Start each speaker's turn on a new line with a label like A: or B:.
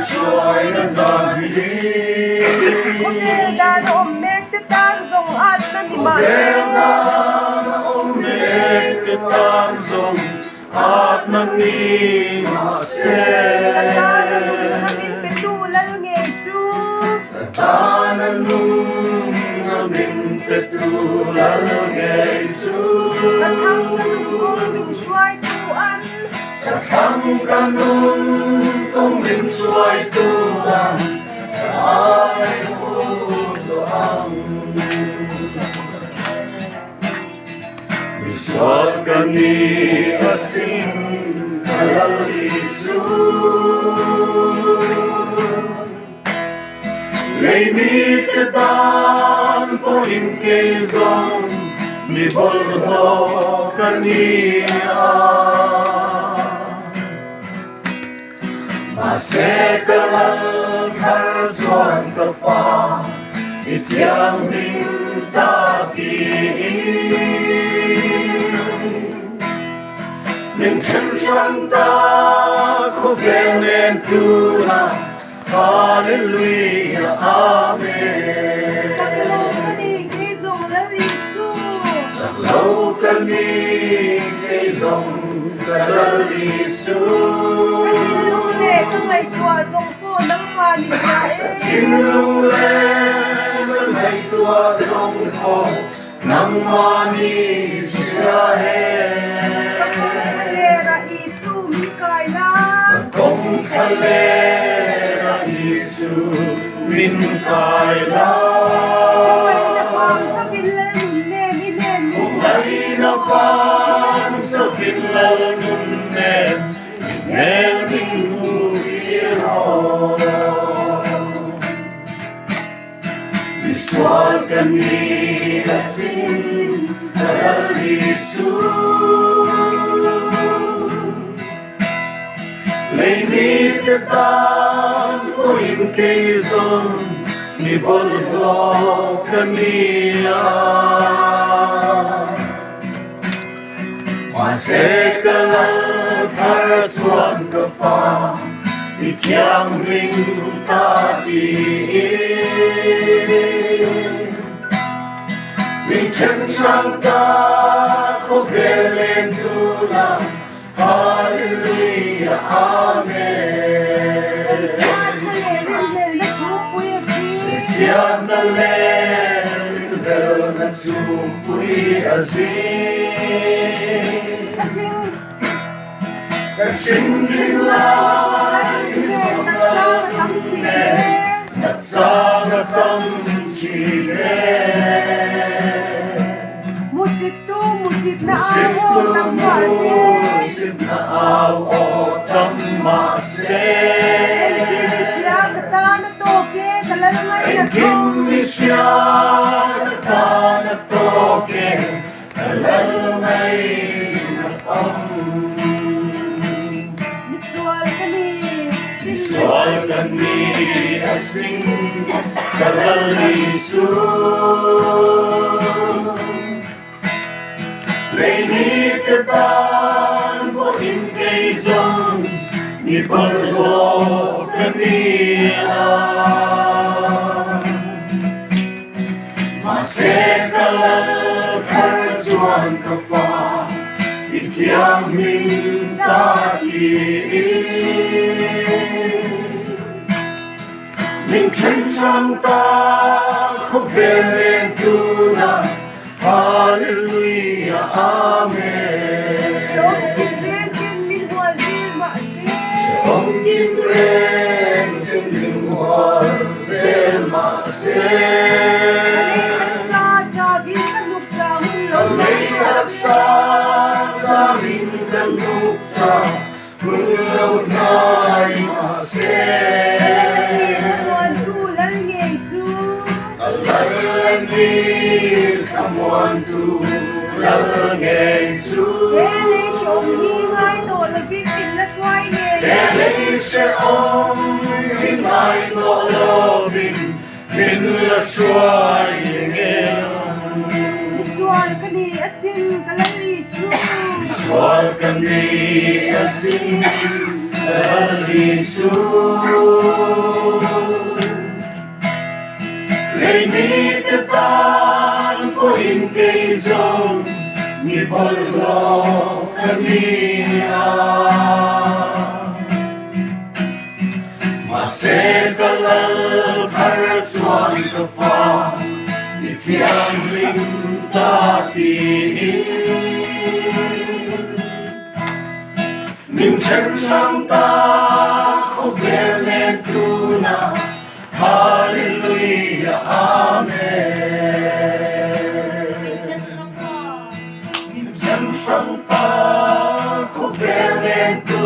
A: choy na dagi
B: Umelda na omek titan zong at na ni
A: Velda na omek titan zong at na ni Masel
B: namin petulal ngeju
A: Tanan nung namin petulal ngeju
B: Katang kanung min shuai tuan
A: Katang kanung kong min shuai tuan Ay hulo ang Miswag kami kasing kalalisu Lay mi ketan po inkezon Mi bolho kania Masekalan harzuan kafa Ityang hintaki Ning chen shanta ko velen tuna Hallelujah, Amen. Saklau kami kay zong kalalisu. Tinlung le may tua zong ko nang mani Israel. Kong kalera Isu min kaila Kung ay napan sa Finland nunnen Ineling muhiro Biswag kami kasing kalalisu Lay mi ketan ko inkezon ni bolho kania Masekalat harzuan kafa Ityang hintaki Minchen shanta ko velen tulang Hallelujah, Amen. Siyang na lendel nagsupuy azin Kasing dilay sa lalune Nagsangatang chile
B: Musit na awot ang
A: Musit na awot ang masin Engkini siya kata na toke Kalalmay na pang Miswal kami asing kalalisu Lay mi ketan po inkezon Ni bolho kania Masekalat harzuan kafa Ityang hintaki Ning chen shanta ko velen tuna Hallelujah, Amen. Om kim ren kim lingwal vel masen Alay aksa sa rindan nuksa Mulaw na'y masen Alalangir kamuan tu lalangay su Dele siya om hinay to loving Min la shuay ngel
B: Swal kani asin kalalisu
A: Swal kami asin kalalisu 홀로 그니라 Masegalal karsuan ka fa Itiang lingtatiin Minchen santa kovele tuna Hallelujah, Amen Minchen santa kovele tuna